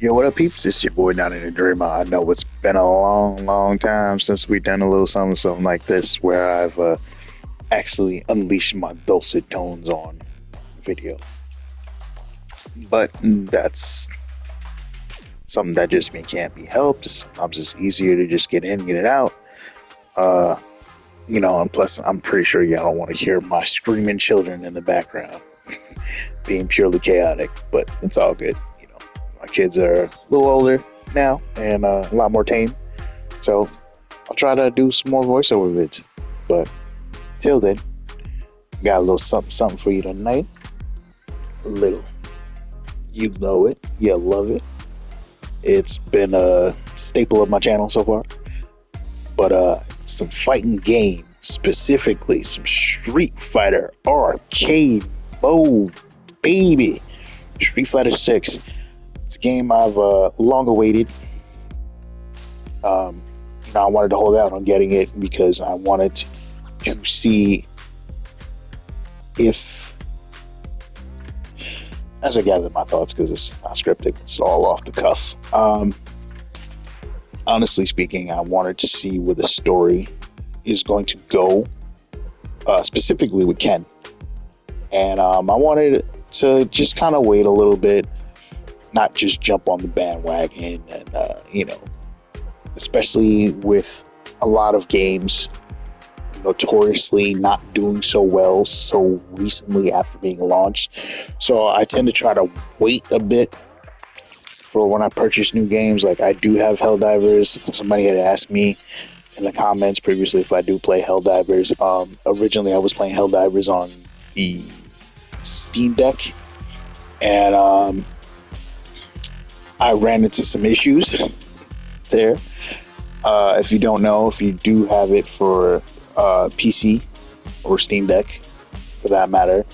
Yo, what up, peeps? It's your boy down in the Dreamer. I know it's been a long time since we've done a little something like this where I've actually unleashed my dulcet tones on video. But that's something that just me can't be helped. Sometimes it's easier to just get in, get it out. Uh, and plus, I'm pretty sure y'all don't want to hear my screaming children in the background being purely chaotic, but it's all good. My kids are a little older now and a lot more tame. So I'll try to do some more voiceover vids. But till then, got a little something for you tonight. A little. You know it. You love it. It's been a staple of my channel so far. But some fighting games, specifically some Street Fighter arcade mode, baby. Street Fighter 6. It's a game I've long awaited. I wanted to hold out on getting it because I wanted to see if, as I gather my thoughts, because it's not scripted, it's all off the cuff. Honestly speaking, I wanted to see where the story is going to go, specifically with Ken. And I wanted to just kind of wait a little bit, not just jump on the bandwagon, and especially with a lot of games notoriously not doing so well so recently after being launched. So I tend to try to wait a bit for when I purchase new games. Like, I do have Helldivers. Somebody had asked me in the comments previously if I do play Helldivers. Originally I was playing Helldivers on the Steam Deck, and I ran into some issues there. If you don't know, if you do have it for PC or Steam Deck, for that matter,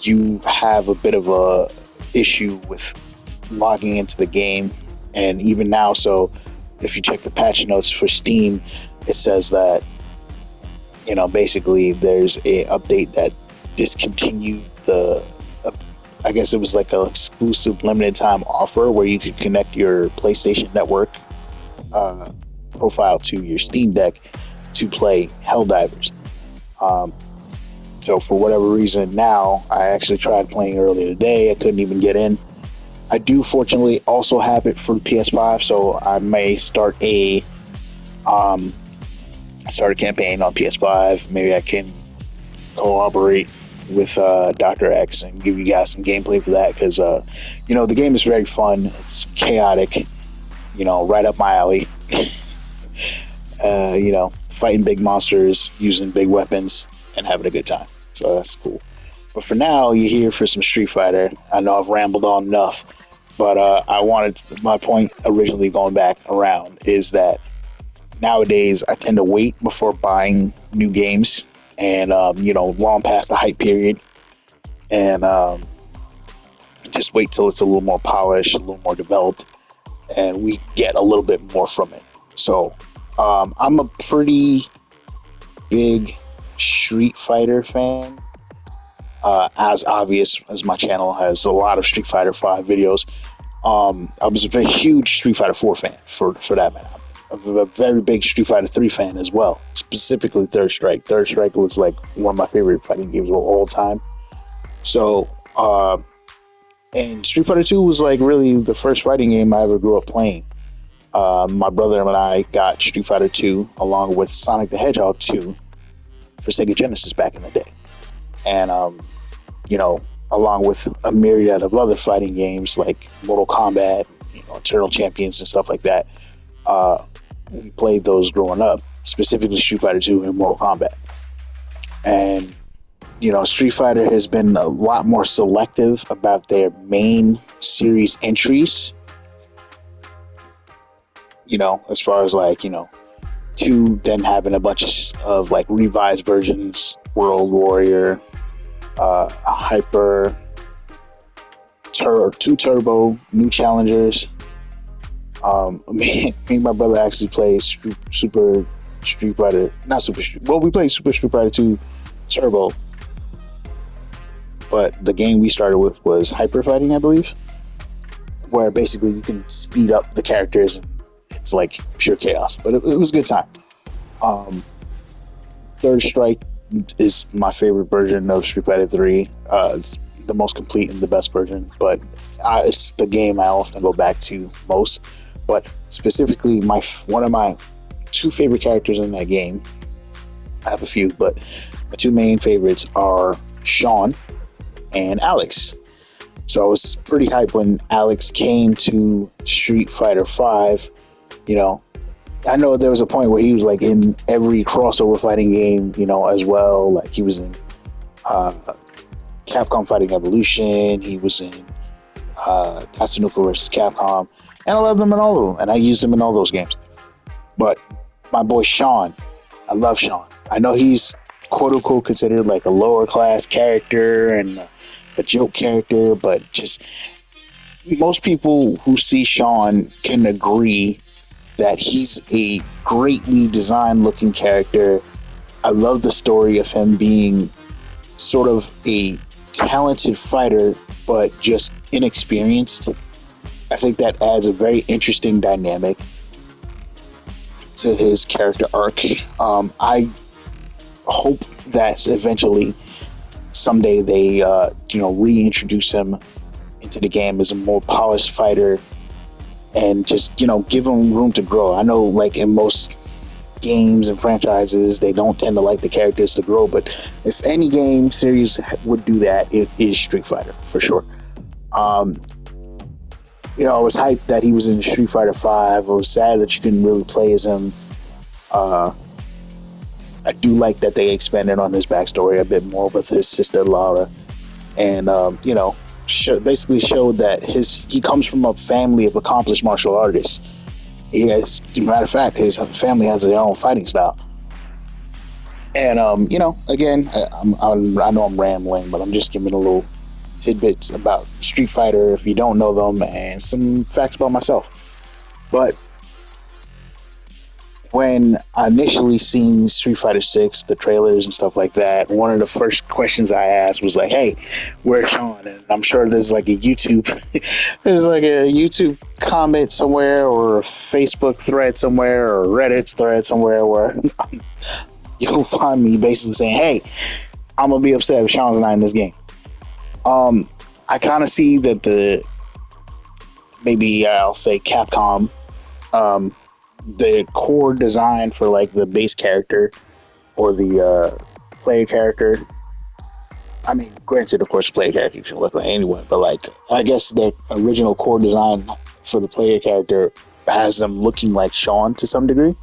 you have a bit of a issue with logging into the game. And even now, so if you check the patch notes for Steam, it says that basically there's a update that discontinued the I guess it was like an exclusive limited time offer where you could connect your PlayStation Network profile to your Steam Deck to play Helldivers. So for whatever reason, now I actually tried playing earlier today. I couldn't even get in. I do fortunately also have it for PS5, so I may start a campaign on PS5. Maybe I can cooperate with Dr. X and give you guys some gameplay for that, because the game is very fun. It's chaotic, right up my alley. Fighting big monsters, using big weapons, and having a good time. So that's cool. But for now, you're here for some Street Fighter. I know I've rambled on enough, but my point originally going back around is that nowadays I tend to wait before buying new games, and long past the hype period, and just wait till it's a little more polished, a little more developed, and we get a little bit more from it. So I'm a pretty big Street Fighter fan, as obvious as my channel has a lot of Street Fighter 5 videos. I was a very huge Street Fighter 4 fan, for that matter. I'm a very big Street Fighter 3 fan as well, specifically Third Strike. Third Strike was like one of my favorite fighting games of all time. So, and Street Fighter 2 was like really the first fighting game I ever grew up playing. My brother and I got Street Fighter 2 along with Sonic the Hedgehog 2 for Sega Genesis back in the day. And, along with a myriad of other fighting games like Mortal Kombat, Eternal Champions and stuff like that. We played those growing up, specifically Street Fighter 2 and Mortal Kombat. And, Street Fighter has been a lot more selective about their main series entries. As far as 2, then having a bunch of like revised versions, World Warrior, Hyper, 2 Turbo, new challengers. Me and my brother actually played Super Street Fighter, not Super Street. Well, we played Super Street Fighter 2 Turbo, but the game we started with was Hyper Fighting, I believe. where basically you can speed up the characters and it's like pure chaos. But it was a good time. Um, Third Strike is my favorite version of Street Fighter 3. It's the most complete and the best version, but it's the game I often go back to most. But specifically, one of my two favorite characters in that game, I have a few, but my two main favorites are Sean and Alex. So I was pretty hyped when Alex came to Street Fighter 5. You know, I know there was a point where he was like in every crossover fighting game, as well. Like he was in uh, Capcom Fighting Evolution. He was in Tatsunoko vs. Capcom, and I love them in all of them, and I used them in all those games. But my boy Sean, I love Sean. I know he's quote unquote considered like a lower class character and a joke character, but just most people who see Sean can agree that he's a greatly designed looking character. I love the story of him being sort of a talented fighter, but just inexperienced. I think that adds a very interesting dynamic to his character arc. I hope that eventually, someday, they reintroduce him into the game as a more polished fighter and just give him room to grow. I know, like in most games and franchises, they don't tend to like the characters to grow, but if any game series would do that, it is Street Fighter for sure. I was hyped that he was in Street Fighter 5. I was sad that you couldn't really play as him. I do like that they expanded on his backstory a bit more with his sister Laura, and basically showed that he comes from a family of accomplished martial artists. As a matter of fact, his family has their own fighting style. And again, I know I'm rambling, but I'm just giving a little tidbits about Street Fighter if you don't know them, and some facts about myself. But when I initially seen Street Fighter 6, the trailers and stuff like that, one of the first questions I asked was like, "Hey, where's Sean?" And I'm sure there's like a YouTube, there's like a YouTube comment somewhere, or a Facebook thread somewhere, or Reddit thread somewhere where you'll find me basically saying, "Hey, I'm gonna be upset if Sean's not in this game." I kind of see that maybe I'll say Capcom, the core design for like the base character or the player character. I mean, granted, of course, the player character can look like anyone, but like I guess the original core design for the player character has them looking like Sean to some degree.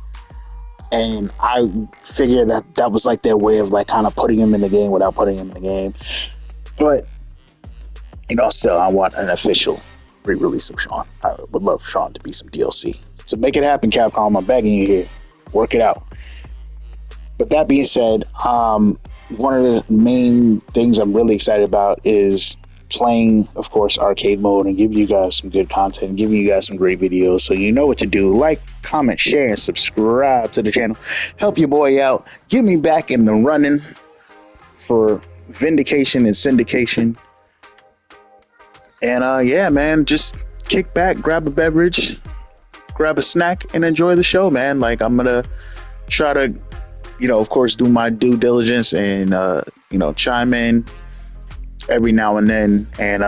And I figure that was like their way of like kind of putting him in the game without putting him in the game. But still, I want an official re-release of Sean. I would love Sean to be some DLC. So make it happen, Capcom. I'm begging you here. Work it out. But that being said, one of the main things I'm really excited about is playing, of course, arcade mode and giving you guys some good content, giving you guys some great videos. So you know what to do. Like, comment, share, and subscribe to the channel. Help your boy out. Get me back in the running for vindication and syndication. And yeah, man, just kick back, grab a beverage, grab a snack, and enjoy the show, man. Like, I'm gonna try to, of course, do my due diligence and chime in every now and then and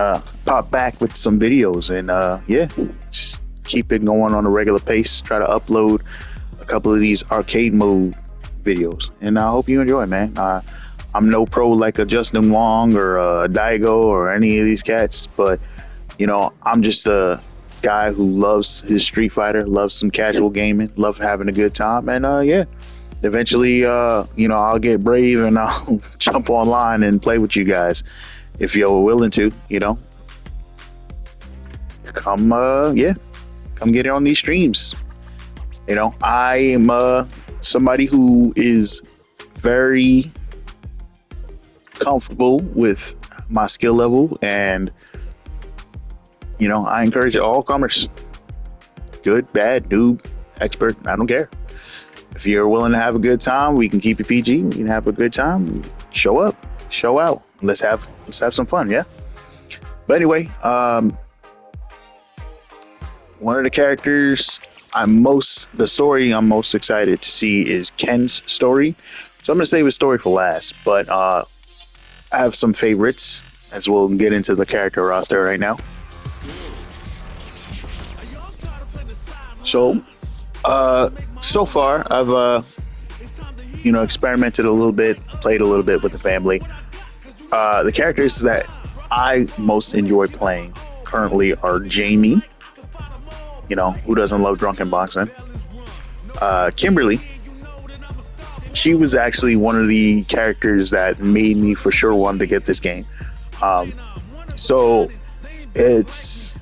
pop back with some videos, and yeah, just keep it going on a regular pace. Try to upload a couple of these arcade mode videos, and I hope you enjoy, man. I'm no pro like a Justin Wong or a Daigo or any of these cats, but I'm just a guy who loves his Street Fighter, loves some casual gaming, love having a good time, and yeah, eventually I'll get brave and I'll jump online and play with you guys if you're willing to. Come get it on these streams. I am somebody who is very comfortable with my skill level, and I encourage all comers, good, bad, noob, expert, I don't care. If you're willing to have a good time, we can keep it PG. We can have a good time. Show up, show out. Let's have some fun, yeah. But anyway, One of the characters the story I'm most excited to see is Ken's story. So I'm gonna save his story for last, but I have some favorites as we'll get into the character roster right now. So, so far I've experimented a little bit, played a little bit with the family. The characters that I most enjoy playing currently are Jamie. Who doesn't love drunken boxing? Kimberly. She was actually one of the characters that made me for sure want to get this game. So it's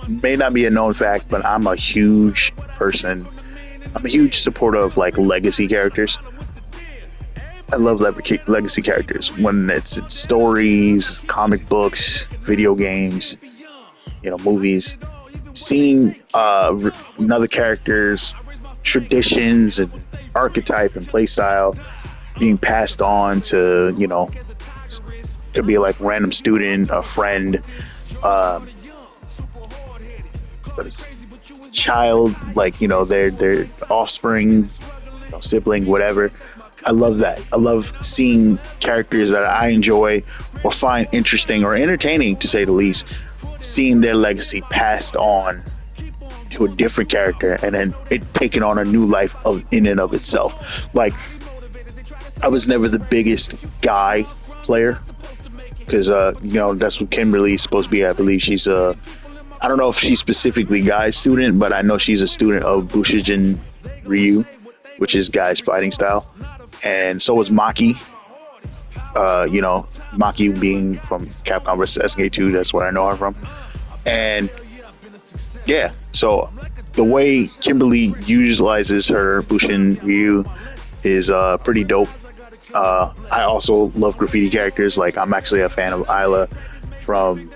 may not be a known fact, but I'm a huge person. I'm a huge supporter of like legacy characters. I love legacy characters when it's in stories, comic books, video games, movies. Seeing another character's traditions and archetype and playstyle being passed on to, could be like random student, a friend, child, like, their offspring, sibling, whatever. I love that. I love seeing characters that I enjoy or find interesting or entertaining, to say the least, seeing their legacy passed on to a different character and then it taking on a new life in and of itself. Like, I was never the biggest Guy player because, that's what Kimberly is supposed to be. I believe she's I don't know if she's specifically Guy's student, but I know she's a student of Bushijin Ryu, which is Guy's fighting style. And so was Maki. Maki being from Capcom vs. SNK2, that's where I know her from. And yeah, so the way Kimberly utilizes her Bushin Ryu is pretty dope. I also love graffiti characters. Like, I'm actually a fan of Isla from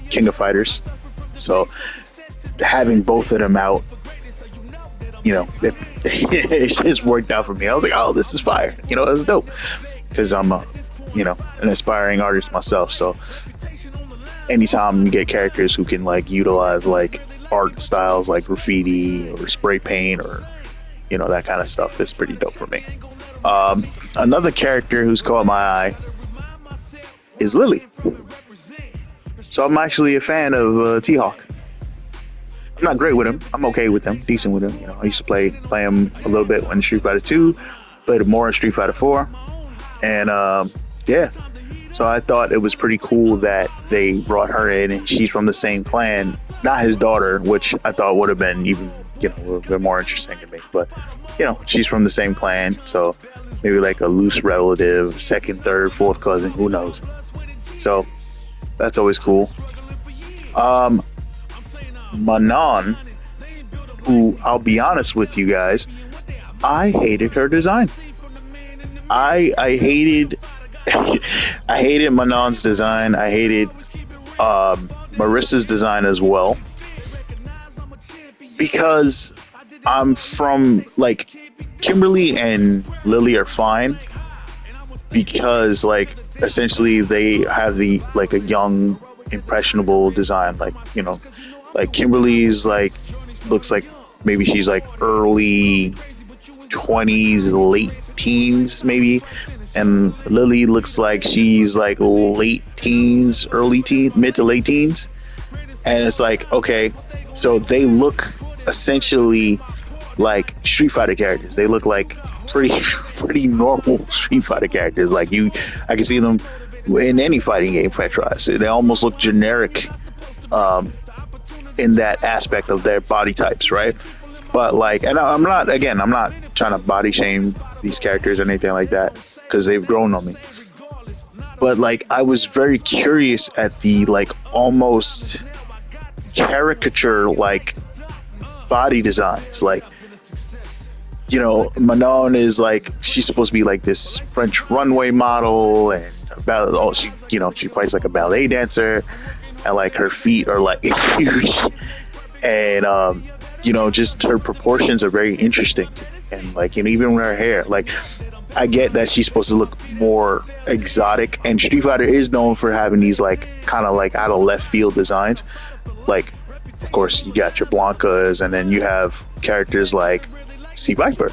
King of Fighters. So having both of them out, it just worked out for me. I was like, oh, this is fire. It's dope. Because I'm an aspiring artist myself. So anytime you get characters who can like utilize like art styles like graffiti or spray paint or that kind of stuff, it's pretty dope for me. Another character who's caught my eye is Lily. So I'm actually a fan of T-Hawk. I'm not great with him. I'm okay with him, decent with him. I used to play him a little bit in Street Fighter 2, played him more in Street Fighter 4, and yeah. So I thought it was pretty cool that they brought her in, and she's from the same clan, not his daughter, which I thought would have been even, a little bit more interesting to me. But, she's from the same clan, so maybe like a loose relative, second, third, fourth cousin, who knows? So that's always cool. Manon, who I'll be honest with you guys, I hated her design. I hated I hated Manon's design. I hated Marissa's design as well, because I'm from like Kimberly and Lily are fine because like essentially they have the like a young impressionable design, like Kimberly's like looks like maybe she's like early 20s, late teens maybe, and Lily looks like she's like late teens, early teens, mid to late teens. And it's like, okay, so they look essentially like Street Fighter characters. They look like pretty normal Street Fighter characters. Like I can see them in any fighting game franchise. They almost look generic in that aspect of their body types, right? But like, and I'm not trying to body shame these characters or anything like that, because they've grown on me. But like, I was very curious at the like almost caricature like body designs. Like, Manon is like, she's supposed to be like this French runway model, and she fights like a ballet dancer, and like her feet are like huge, and just her proportions are very interesting, and like, even with her hair, like, I get that she's supposed to look more exotic, and Street Fighter is known for having these like kind of like out of left field designs. Like Of course, you got your Blancas, and then you have characters like Sea Viper.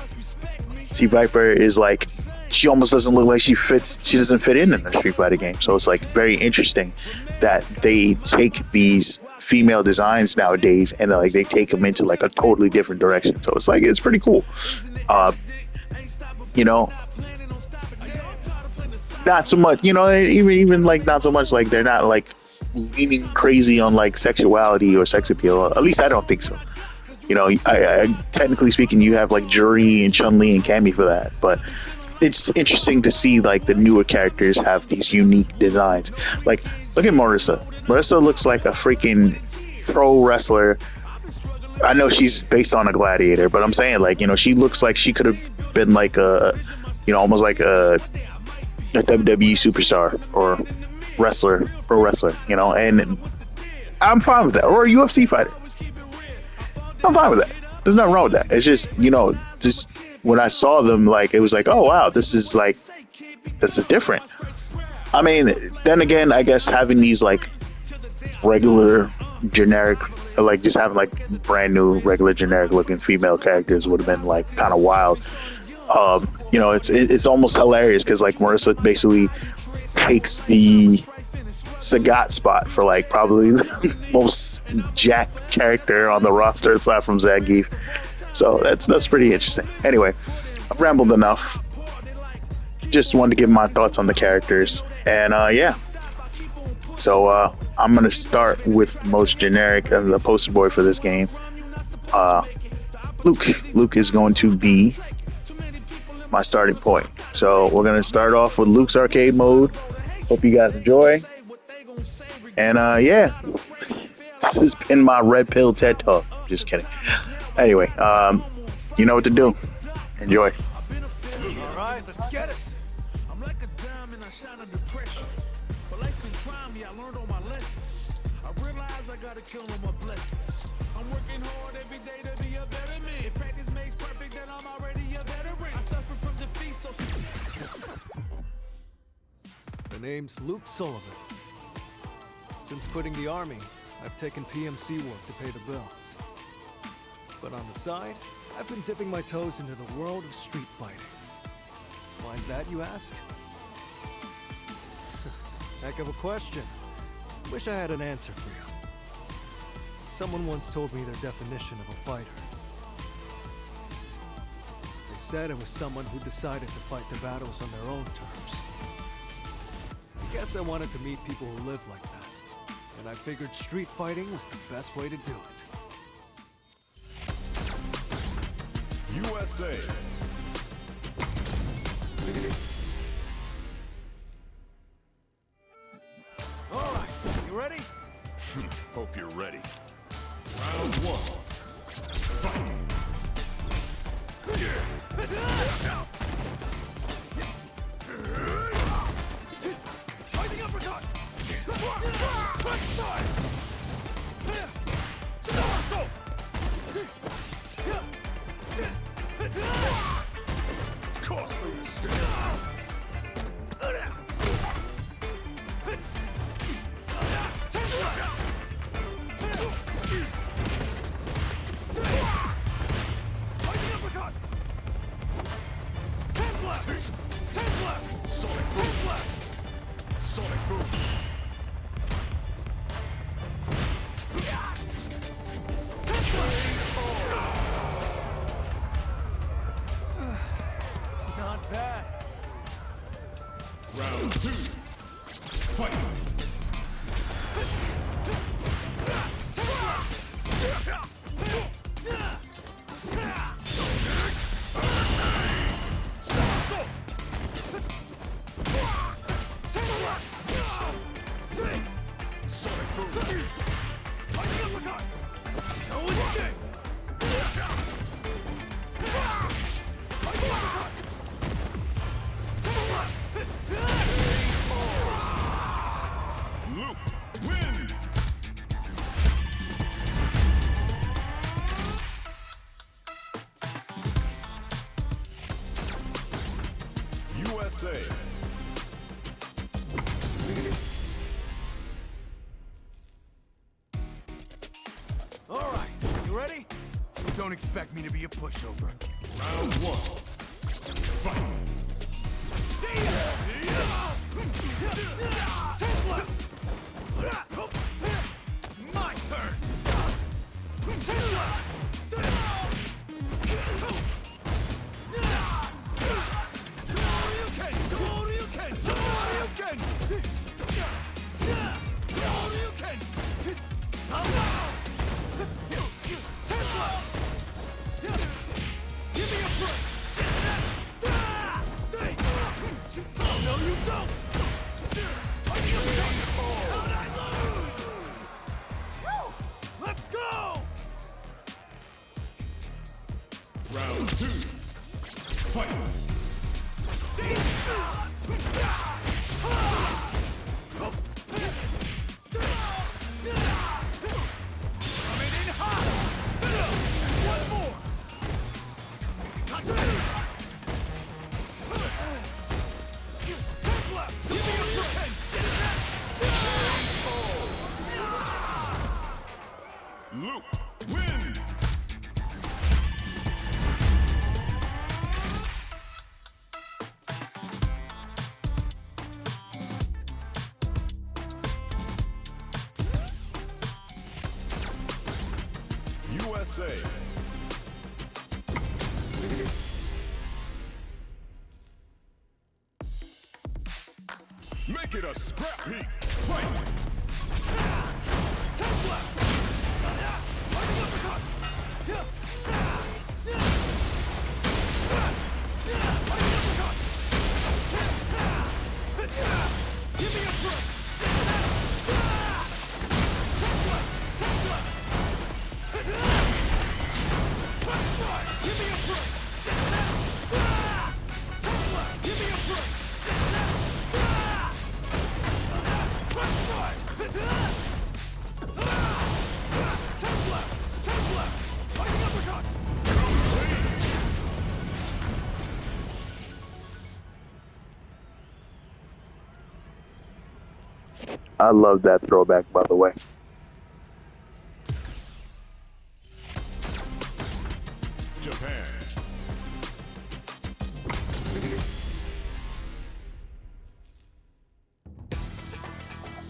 Sea Viper is like, she almost doesn't look like she doesn't fit in a Street Fighter game. So it's like very interesting that they take these female designs nowadays and like they take them into like a totally different direction. So it's like, it's pretty cool. Uh, you know, not so much, even like not so much like they're not like leaning crazy on like sexuality or sex appeal. At least I don't think so. Technically speaking, you have like Juri and Chun Li and Cammy for that, but it's interesting to see like the newer characters have these unique designs. Like, look at Marissa. Marissa looks like a freaking pro wrestler. I know she's based on a gladiator, but I'm saying like, she looks like she could have been like almost like a WWE superstar or wrestler, pro wrestler, and I'm fine with that. Or a UFC fighter. I'm fine with that. There's nothing wrong with that. It's just, just when I saw them, like, it was like, oh, wow, this is different. I mean, then again, I guess having these, like, regular, generic, like, just having, like, brand new, regular, generic looking female characters would have been, like, kind of wild. It's almost hilarious because, like, Marissa basically takes the Sagat spot for like probably the most jacked character on the roster aside from Zangief. So that's pretty interesting. Anyway, I've rambled enough. Just wanted to give my thoughts on the characters, and yeah. So I'm gonna start with most generic as the poster boy for this game. Luke. Luke is going to be my starting point. So we're gonna start off with Luke's arcade mode. Hope you guys enjoy. And yeah, this has been my Red Pill TED Talk. Just kidding. Anyway, you know what to do. Enjoy. All right, let's get it. I'm like a diamond, I shine under pressure. But life's been trying me, I learned all my lessons. I realize I gotta kill all my blessings. I'm working hard every day to be a better man. If practice makes perfect, then I'm already a veteran. I suffer from defeat, so... The name's Luke Sullivan. Since quitting the army, I've taken PMC work to pay the bills. But on the side, I've been dipping my toes into the world of street fighting. Why's that, you ask? Heck of a question. Wish I had an answer for you. Someone once told me their definition of a fighter. They said it was someone who decided to fight the battles on their own terms. I guess I wanted to meet people who live like that. And I figured street fighting was the best way to do it. USA. All right, you ready? Hope you're ready. Round one. Fight. Fighting uppercut! Right side! Costly mistake. Fighting uppercut! 10 left! 10 left! Sonic 10 boom. left! Sonic boom. Not bad. Round two. Fight. Sonic boom. Fighting uppercut! No escape! Fighting uppercut! 10 left! Luke wins. USA. All right, you ready? Don't expect me to be a pushover. Round one. Fight. My turn! No, you don't! Let's go! Round two. Fight. Coming in hot! One more! Cut it! Take left! Give me a break! Luke wins. USA. Make it a scrap heap. Fight. Take left! Give me a break! Take left! Take left! Left side! Give me a break! Take left! Give me a break! Left side! Take left! Take left! Fighting uppercut! I love that throwback, by the way. Japan.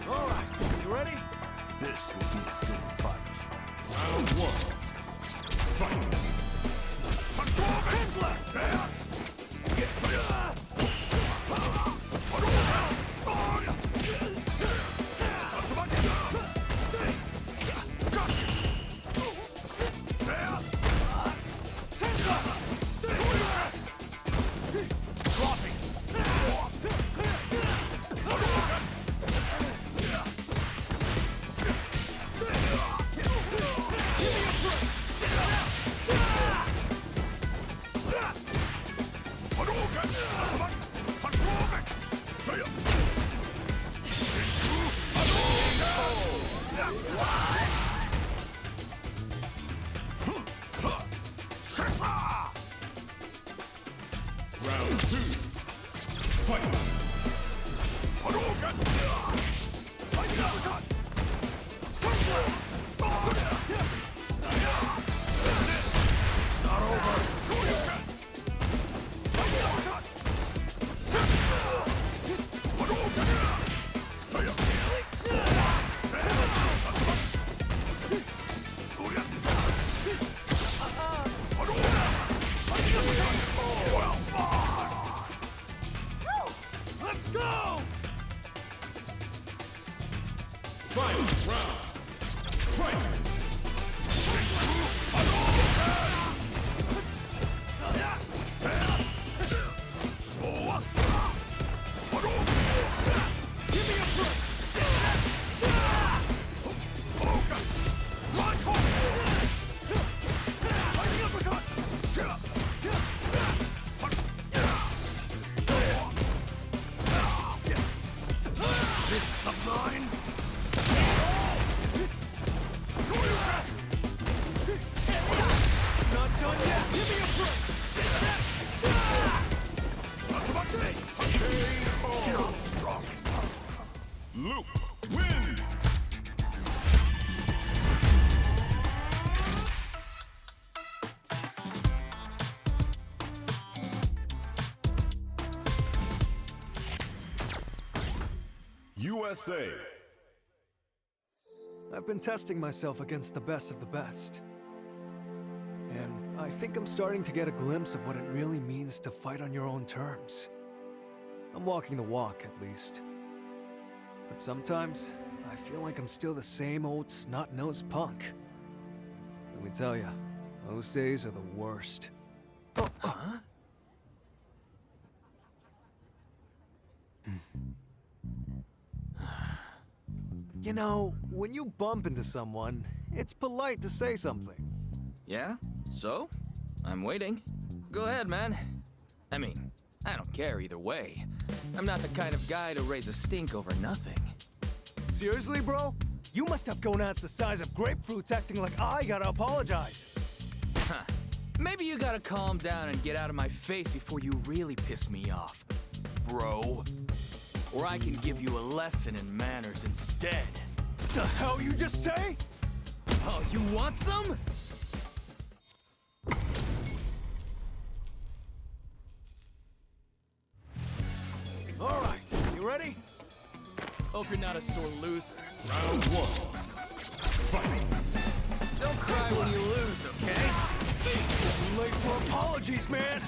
All right, you ready? This will be a good fight. Round one. Fight. Take left! Round two. Fight. It's not over. USA. I've been testing myself against the best of the best. And I think I'm starting to get a glimpse of what it really means to fight on your own terms. I'm walking the walk, at least. But sometimes, I feel like I'm still the same old snot-nosed punk. Let me tell you, those days are the worst. Huh? You know, when you bump into someone, it's polite to say something. Yeah? So? I'm waiting. Go ahead, man. I mean, I don't care either way. I'm not the kind of guy to raise a stink over nothing. Seriously, bro? You must have gonads the size of grapefruits acting like I gotta apologize. Huh. Maybe you gotta calm down and get out of my face before you really piss me off, bro. Or I can give you a lesson in manners instead. The hell you just say? Oh, you want some? All right, you ready? Hope you're not a sore loser. Round one. Fight. Don't cry when you lose, okay? Too late for apologies, man.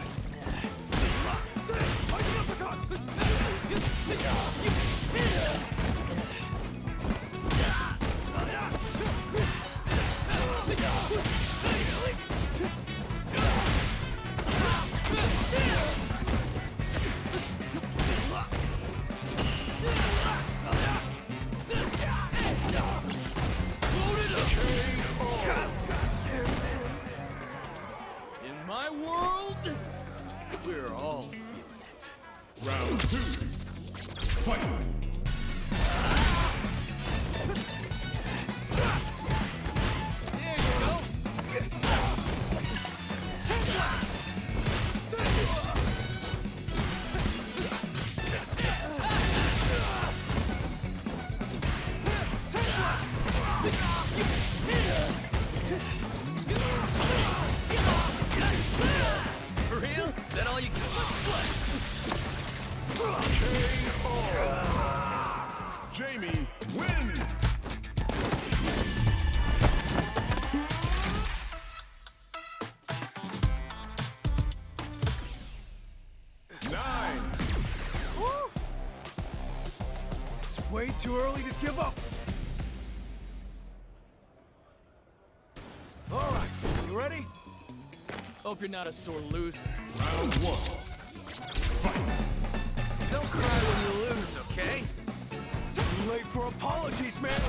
In my world, we're all feeling it. Round two. Fight. There you go. For real? Is that all you got? Jamie wins. Nine. It's way too early to give up. All right, you ready? Hope you're not a sore loser. Round one. Fight. Don't cry when you lose, okay? Too late for apologies, man.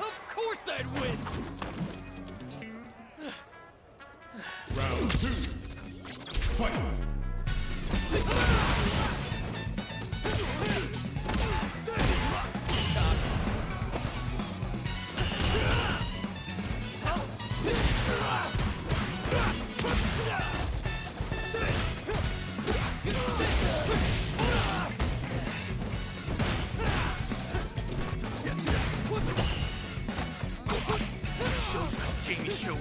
Of course I'd win! Round two. Fight. Jamie show.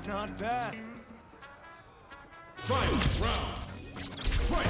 Not bad. Final round. Fight.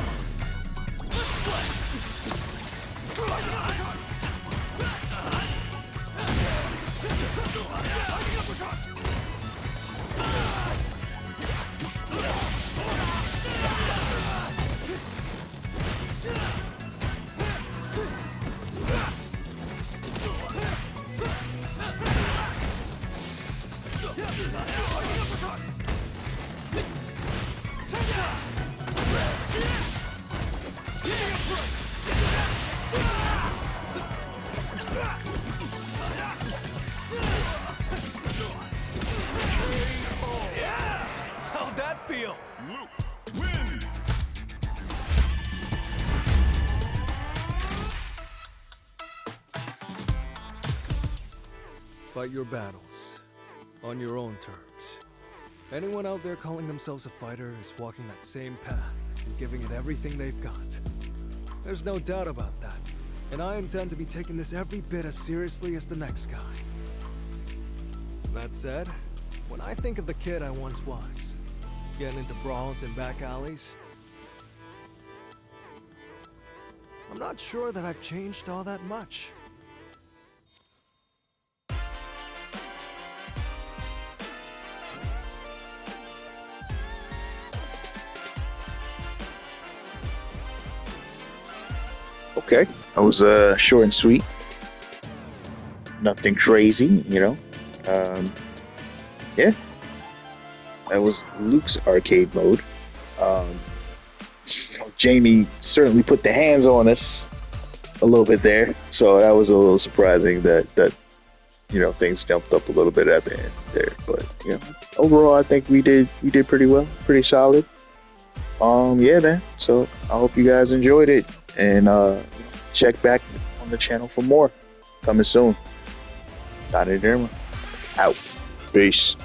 How'd that feel? Luke wins. Fight your battles on your own terms. Anyone out there calling themselves a fighter is walking that same path and giving it everything they've got. There's no doubt about that, and I intend to be taking this every bit as seriously as the next guy. That said, when I think of the kid I once was, getting into brawls in back alleys, I'm not sure that I've changed all that much. Okay, that was short and sweet. Nothing crazy, you know. Yeah, that was Luke's arcade mode. Jamie certainly put the hands on us a little bit there, so that was a little surprising that things jumped up a little bit at the end there. But overall, I think we did pretty well, pretty solid. Yeah, man. So I hope you guys enjoyed it, and check back on the channel for more coming soon. Donnie Derma out. Peace.